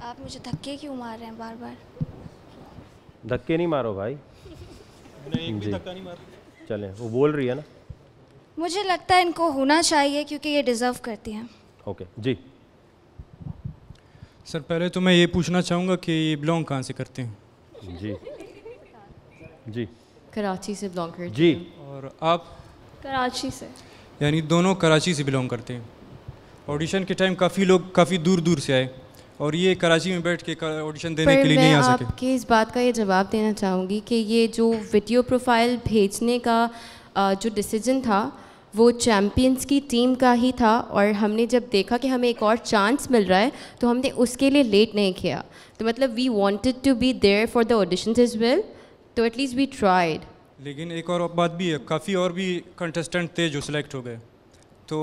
आप मुझे धक्के क्यों मार रहे हैं बार बार? धक्के नहीं मारो भाई। नहीं, एक भी धक्का नहीं मार। चलें, वो बोल रही है ना। मुझे लगता है इनको होना चाहिए क्योंकि ये डिज़र्व करती हैं। ओके जी। सर पहले तो मैं ये पूछना चाहूँगा कि ये बिलोंग कहाँ से करते हैं? जी जी। कराची से बिलोंग करती जी। और आप? कराची से। यानी दोनों कराची से बिलोंग करते हैं। ऑडिशन के टाइम काफ़ी लोग काफ़ी दूर दूर से आए और ये कराची में बैठ के ऑडिशन देने के लिए नहीं आ सके। आपके इस बात का ये जवाब देना चाहूँगी कि ये जो वीडियो प्रोफाइल भेजने का जो डिसीजन था वो चैम्पियंस की टीम का ही था, और हमने जब देखा कि हमें एक और चांस मिल रहा है तो हमने उसके लिए लेट नहीं किया। तो मतलब we wanted to be there for the auditions as well, तो एटलीस्ट वी ट्राइड। लेकिन एक और बात भी है, काफ़ी और भी कंटेस्टेंट थे जो सिलेक्ट हो गए। तो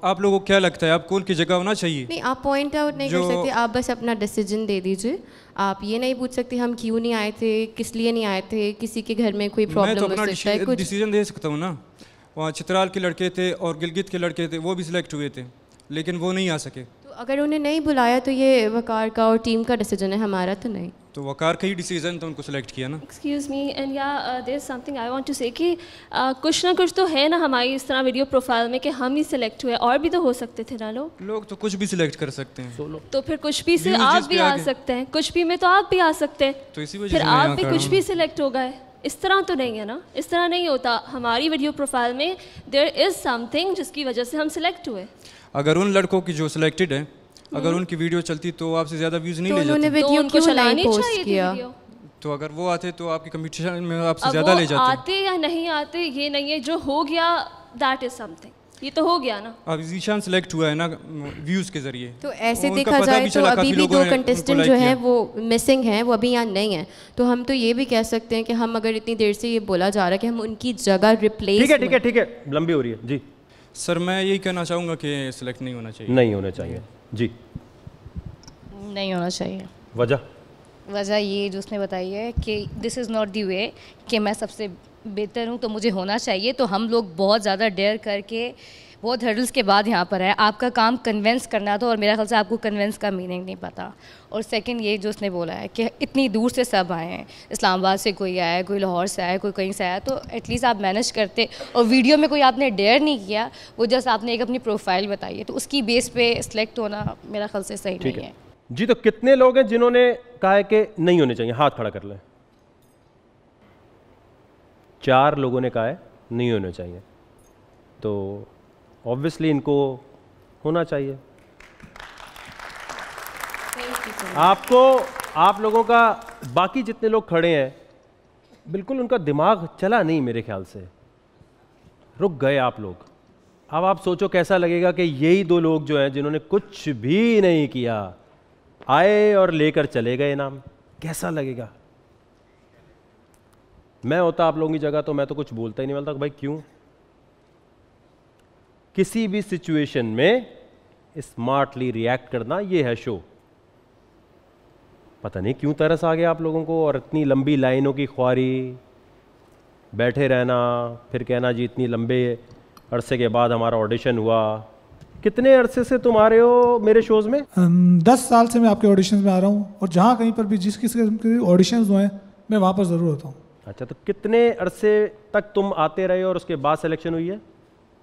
आप लोगों को क्या लगता है, आपको उनकी जगह होना चाहिए? नहीं, आप पॉइंट आउट नहीं कर सकते, आप बस अपना डिसीजन दे दीजिए। आप ये नहीं पूछ सकते हम क्यों नहीं आए थे, किस लिए नहीं आए थे, किसी के घर में कोई प्रॉब्लम हो सकता है। कुछ डिसीजन दे सकता हूँ ना। वहाँ चित्राल के लड़के थे और गिलगित के लड़के थे, वो भी सिलेक्ट हुए थे लेकिन वो नहीं आ सके। तो अगर उन्हें नहीं बुलाया तो ये वकार का और टीम का डिसीजन है, हमारा तो नहीं। तो वकार का ही डिसीजन तो उनको सिलेक्ट किया ना। Excuse me and yeah there is something I want to say कि कुछ ना कुछ तो है ना हमारी इस तरह वीडियो प्रोफाइल में कि हम ही सिलेक्ट हुए, और भी तो हो सकते थे ना लोग तो कुछ भी सिलेक्ट कर सकते हैं। तो फिर कुछ भी से आप भी आ सकते हैं, कुछ भी में तो आप भी आ सकते हैं, तो इसी वजह फिर से आप भी कुछ भी सिलेक्ट हो गए। इस तरह तो नहीं है ना, इस तरह नहीं होता। हमारी वीडियो प्रोफाइल में देयर इज़ समथिंग जिसकी वजह से हम सिलेक्ट हुए। अगर उन लड़कों की जो सिलेक्टेड है अगर उनकी वीडियो चलती तो आपसे ज़्यादा व्यूज़ नहीं ले जाते। वीडियो उनको क्यों चलानी नहीं पोस्ट चाहिए किया? तो अगर वो आते तो आपकी कंपटीशन में आपसे अब ज़्यादा वो ले जाते। आते या नहीं आते ये नहीं है, जो हो गया दैट इज समथिंग, ये तो हो गया ना। अब जीशान सिलेक्ट हुआ है ना व्यूज़ के जरिए। तो ऐसे देखा जाए तो अभी भी 2 कंटेस्टेंट जो हैं वो मिसिंग हैं, वो अभी यहाँ नहीं हैं। तो हम तो ये भी कह सकते हैं कि हम अगर इतनी देर से ये बोला जा रहा है कि हम उनकी जगह रिप्लेस। ठीक है, लंबी हो रही है जी। सर मैं यही कहना चाहूँगा कि सिलेक्ट नहीं होना चाहिए। नहीं होना चाहिए जी। नहीं होना चाहिए। वजह ये जो उसने बताई है कि दिस इज़ नॉट दी वे कि मैं सबसे बेहतर हूँ तो मुझे होना चाहिए। तो हम लोग बहुत ज़्यादा डेयर करके बहुत हर्डल्स के बाद यहाँ पर है। आपका काम कन्विंस करना था और मेरा ख्याल से आपको कन्विंस का मीनिंग नहीं पता। और सेकंड ये जो उसने बोला है कि इतनी दूर से सब आए हैं, इस्लामाबाद से कोई आया है, कोई लाहौर से आया है, कोई कहीं से आया, तो एटलीस्ट आप मैनेज करते। और वीडियो में कोई आपने डेयर नहीं किया, वो जस्ट आपने एक अपनी प्रोफाइल बताई है, तो उसकी बेस पे सिलेक्ट होना मेरा ख्याल से सही नहीं है जी। तो कितने लोग हैं जिन्होंने कहा है कि नहीं होने चाहिए? हाथ खड़ा कर लें। 4 लोगों ने कहा है नहीं होने चाहिए, तो ऑब्वियसली इनको होना चाहिए। आप लोगों का बाकी जितने लोग खड़े हैं बिल्कुल उनका दिमाग चला नहीं, मेरे ख्याल से रुक गए आप लोग। अब आप सोचो कैसा लगेगा कि यही 2 लोग जो हैं जिन्होंने कुछ भी नहीं किया आए और लेकर चले गए नाम, कैसा लगेगा? मैं होता आप लोगों की जगह तो मैं तो कुछ बोलता ही नहीं, बोलता भाई क्यों। किसी भी सिचुएशन में स्मार्टली रिएक्ट करना, ये है शो। पता नहीं क्यों तरस आ गया आप लोगों को, और इतनी लंबी लाइनों की ख्वारी, बैठे रहना, फिर कहना जी इतनी लंबे अरसे के बाद हमारा ऑडिशन हुआ। कितने अरसे से तुम आ रहे हो मेरे शोज़ में? 10 साल से मैं आपके ऑडिशंस में आ रहा हूँ, और जहाँ कहीं पर भी जिस किसी के ऑडिशंस हुए हैं मैं वहाँ पर ज़रूर होता हूँ। अच्छा, तो कितने अरसे तक तुम आते रहे और उसके बाद सिलेक्शन हुई है?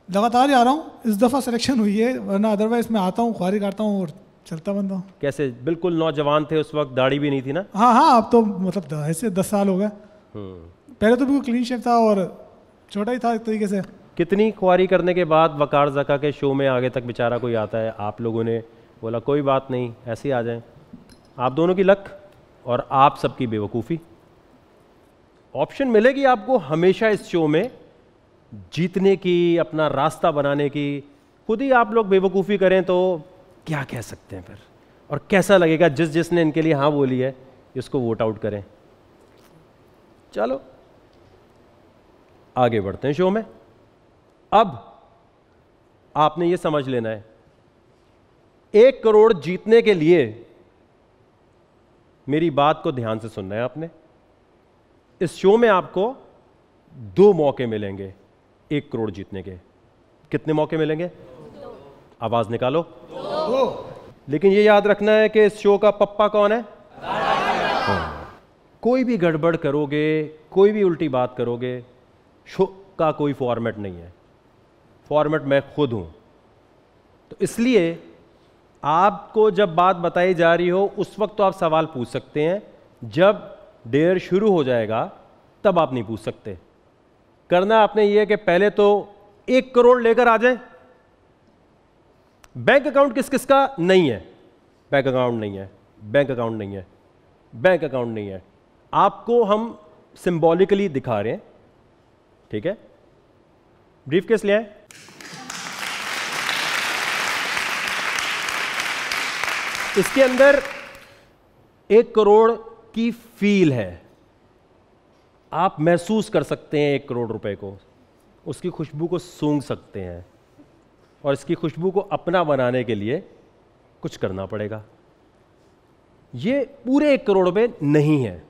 लगातार ही आ रहा हूँ, इस दफ़ा सिलेक्शन हुई है, वरना अदरवाइज मैं आता हूँ, ख्वारी करता हूँ और चलता बनता हूँ। कैसे बिल्कुल नौजवान थे उस वक्त, दाढ़ी भी नहीं थी ना? हाँ, अब तो मतलब ऐसे 10 साल हो गए। पहले तो बिल्कुल क्लीन शेव था और छोटा ही था एक तरीके से। कितनी ख्वारी करने के बाद वकार ज़का के शो में आगे तक बेचारा कोई आता है, आप लोगों ने बोला कोई बात नहीं ऐसे ही आ जाएं। आप दोनों की लक और आप सबकी बेवकूफ़ी। ऑप्शन मिलेगी आपको हमेशा इस शो में जीतने की, अपना रास्ता बनाने की। खुद ही आप लोग बेवकूफ़ी करें तो क्या कह सकते हैं फिर? और कैसा लगेगा जिसने इनके लिए हाँ बोली है इसको वोट आउट करें। चलो आगे बढ़ते हैं शो में। अब आपने ये समझ लेना है 1 करोड़ जीतने के लिए मेरी बात को ध्यान से सुनना है आपने। इस शो में आपको 2 मौके मिलेंगे 1 करोड़ जीतने के। कितने मौके मिलेंगे? आवाज निकालो। लेकिन ये याद रखना है कि इस शो का पप्पा कौन है? कोई भी गड़बड़ करोगे, कोई भी उल्टी बात करोगे, शो का कोई फॉर्मेट नहीं है, फॉर्मेट मैं खुद हूं। तो इसलिए आपको जब बात बताई जा रही हो उस वक्त तो आप सवाल पूछ सकते हैं, जब डेयर शुरू हो जाएगा तब आप नहीं पूछ सकते। करना आपने ये कि पहले तो 1 करोड़ लेकर आ जाए। बैंक अकाउंट किस किस का नहीं है? बैंक अकाउंट नहीं है, बैंक अकाउंट नहीं है, बैंक अकाउंट नहीं है। आपको हम सिंबॉलिकली दिखा रहे हैं, ठीक है? ब्रीफकेस ले आए। इसके अंदर 1 करोड़ की फील है। आप महसूस कर सकते हैं 1 करोड़ रुपए को, उसकी खुशबू को सूंघ सकते हैं, और इसकी खुशबू को अपना बनाने के लिए कुछ करना पड़ेगा। ये पूरे 1 करोड़ रुपए नहीं है।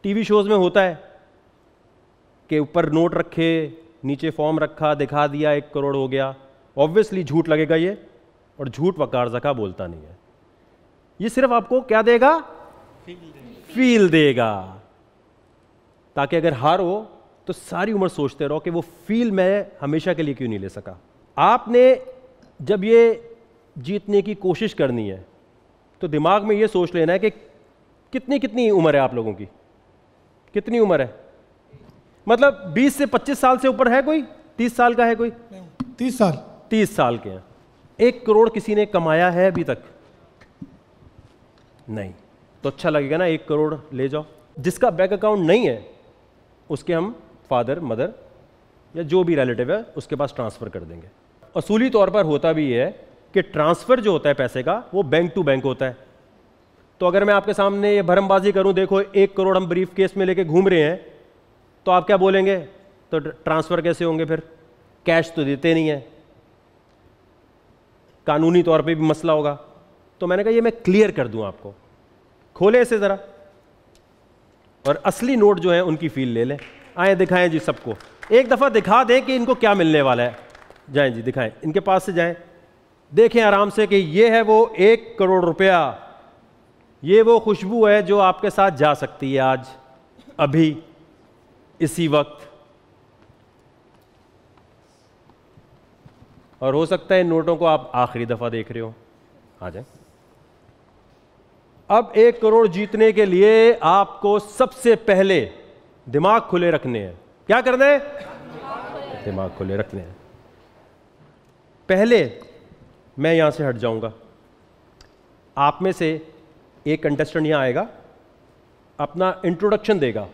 टीवी शोज में होता है कि ऊपर नोट रखे, नीचे फॉर्म रखा, दिखा दिया 1 करोड़ हो गया। ऑब्वियसली झूठ लगेगा ये, और झूठ वकार ज़का बोलता नहीं है। ये सिर्फ आपको क्या देगा? फील देगा, ताकि अगर हारो तो सारी उम्र सोचते रहो कि वो फील मैं हमेशा के लिए क्यों नहीं ले सका। आपने जब ये जीतने की कोशिश करनी है तो दिमाग में ये सोच लेना है कि कितनी कितनी उम्र है आप लोगों की, कितनी उम्र है? मतलब 20 से 25 साल से ऊपर है कोई? 30 साल का है कोई? 30 साल। 30 साल के हैं। 1 करोड़ किसी ने कमाया है अभी तक? नहीं। तो अच्छा लगेगा ना 1 करोड़ ले जाओ। जिसका बैंक अकाउंट नहीं है उसके हम फादर, मदर या जो भी रिलेटिव है उसके पास ट्रांसफ़र कर देंगे। असूली तौर पर होता भी है कि ट्रांसफ़र जो होता है पैसे का वो बैंक टू बैंक होता है। तो अगर मैं आपके सामने ये भरमबाजी करूं, देखो 1 करोड़ हम ब्रीफ केस में लेके घूम रहे हैं, तो आप क्या बोलेंगे? तो ट्रांसफ़र कैसे होंगे फिर? कैश तो देते नहीं है, कानूनी तौर पे भी मसला होगा। तो मैंने कहा ये मैं क्लियर कर दूं आपको। खोले इसे ज़रा, और असली नोट जो है उनकी फील ले लें। आए दिखाएं जी सबको, एक दफ़ा दिखा दें कि इनको क्या मिलने वाला है। जाएं जी दिखाएं, इनके पास से जाएं, देखें आराम से कि ये है वो 1 करोड़ रुपया, ये वो खुशबू है जो आपके साथ जा सकती है आज, अभी, इसी वक्त। और हो सकता है इन नोटों को आप आखिरी दफ़ा देख रहे हो। आ जाए। अब 1 करोड़ जीतने के लिए आपको सबसे पहले दिमाग खुले रखने हैं। क्या करना है? दिमाग खुले रखने हैं। पहले मैं यहां से हट जाऊंगा, आप में से एक कंटेस्टेंट यहां आएगा, अपना इंट्रोडक्शन देगा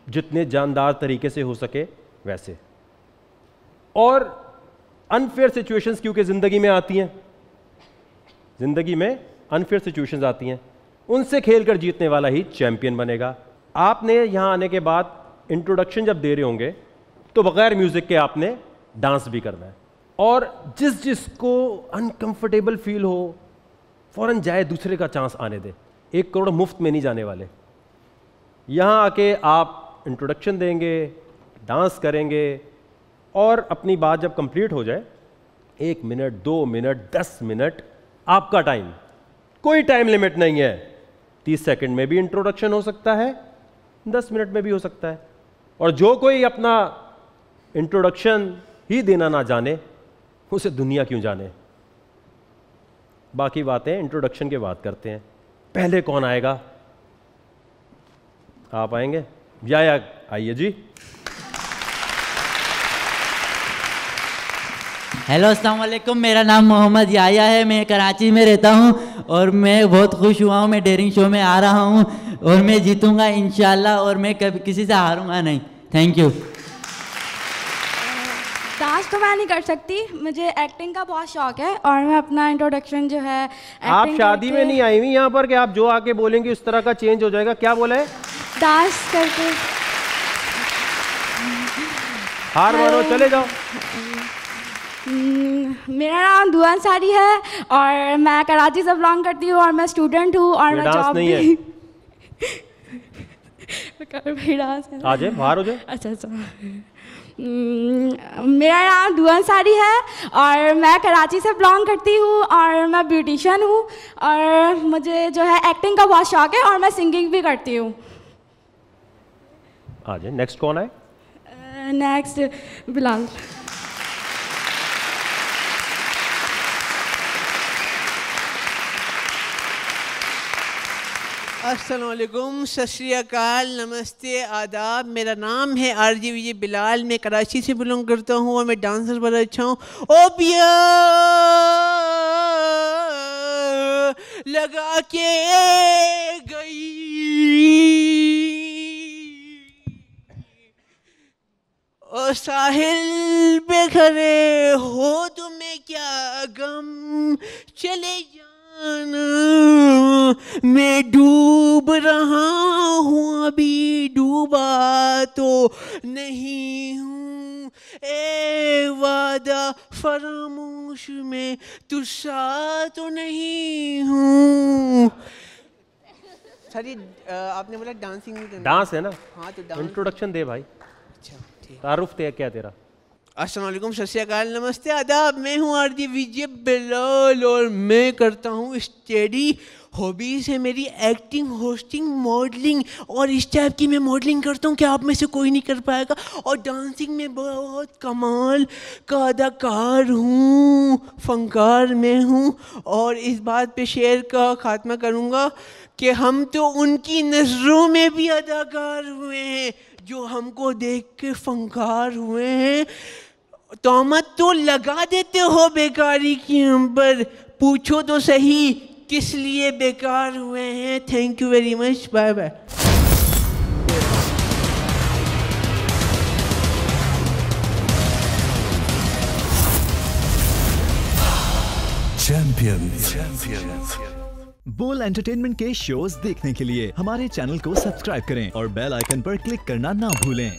जितने जानदार तरीके से हो सके वैसे। और अनफेयर सिचुएशंस क्योंकि ज़िंदगी में आती हैं, ज़िंदगी में अनफेयर सिचुएशंस आती हैं, उनसे खेलकर जीतने वाला ही चैंपियन बनेगा। आपने यहां आने के बाद इंट्रोडक्शन जब दे रहे होंगे तो बगैर म्यूज़िक के आपने डांस भी करना है। और जिस जिसको अनकंफर्टेबल फील हो फ़ौरन जाए, दूसरे का चांस आने दे। 1 करोड़ मुफ्त में नहीं जाने वाले। यहां आके आप इंट्रोडक्शन देंगे, डांस करेंगे, और अपनी बात जब कंप्लीट हो जाए, 1 मिनट, 2 मिनट, 10 मिनट आपका टाइम, कोई टाइम लिमिट नहीं है। 30 सेकंड में भी इंट्रोडक्शन हो सकता है, 10 मिनट में भी हो सकता है। और जो कोई अपना इंट्रोडक्शन ही देना ना जाने, उसे दुनिया क्यों जाने। बाकी बातें इंट्रोडक्शन के बाद करते हैं। पहले कौन आएगा? आप आएंगे या आइए जी। हेलो, अस्सलाम वालेकुम। मेरा नाम मोहम्मद याया है, मैं कराची में रहता हूँ और मैं बहुत खुश हुआ हूँ मैं डेयरिंग शो में आ रहा हूँ और मैं जीतूंगा इंशाल्लाह, और मैं कभी किसी से हारूंगा नहीं। Thank you. डांस तो मैं नहीं कर सकती, मुझे एक्टिंग का बहुत शौक है, और मैं अपना इंट्रोडक्शन जो है आप शादी में नहीं आई हुई यहाँ पर कि आप जो आके बोलेंगे उस तरह का चेंज हो जाएगा। क्या बोला है? डांस करके। हार मानो, चले जाओ। मेरा नाम दुआ अंसारी है और मैं कराची से बिलोंग करती हूँ और मैं स्टूडेंट हूँ और मैं जॉब नहीं भी है। आ जाए, बाहर हो जाए। अच्छा। मेरा नाम दुआ अंसारी है और मैं कराची से बिलोंग करती हूँ और मैं ब्यूटिशियन हूँ और मुझे जो है एक्टिंग का बहुत शौक है और मैं सिंगिंग भी करती हूँ। आ जाए, नेक्स्ट कौन है? नेक्स्ट बिलाल। अस्सलाम वालेकुम, सत श्री अकाल, नमस्ते, आदाब। मेरा नाम है आरजे विजय बिलाल, मैं कराची से बिलोंग करता हूँ और मैं डांसर बड़ा अच्छा हूँ। ओ पिया लगा के गई ओ साहिल पे खड़े हो तुम्हें क्या गम, चले जाना मैं डूब रहा हूँ, अभी डूबा तो नहीं हूँ, ए वादा फरामोश में तुझसा तो नहीं हूँ। सर आपने बोला डांसिंग डांस है ना? हाँ तो इंट्रोडक्शन दे भाई। अच्छा ठीक। तारुफ क्या तेरा? अस्सलाम वालेकुम, सत श्री अकाल, नमस्ते, आदाब। मैं हूँ आरजे विजय बिलाल और मैं करता हूँ स्टडी। हॉबीज़ है मेरी एक्टिंग, होस्टिंग, मॉडलिंग और इस टाइप की मैं मॉडलिंग करता हूँ कि आप में से कोई नहीं कर पाएगा। और डांसिंग में बहुत कमाल का अदाकार हूँ, फनकार मैं हूँ। और इस बात पे शेर का खात्मा करूँगा कि हम तो उनकी नज़रों में भी अदाकार हुए हैं जो हमको देख के फनकार हुए हैं। तोहमत तो लगा देते हो बेकारी की हम पर, पूछो तो सही किस लिए बेकार हुए हैं। Thank you very much, bye bye. Champions. Bol entertainment के शोज देखने के लिए हमारे चैनल को सब्सक्राइब करें और बेल आइकन पर क्लिक करना ना भूलें।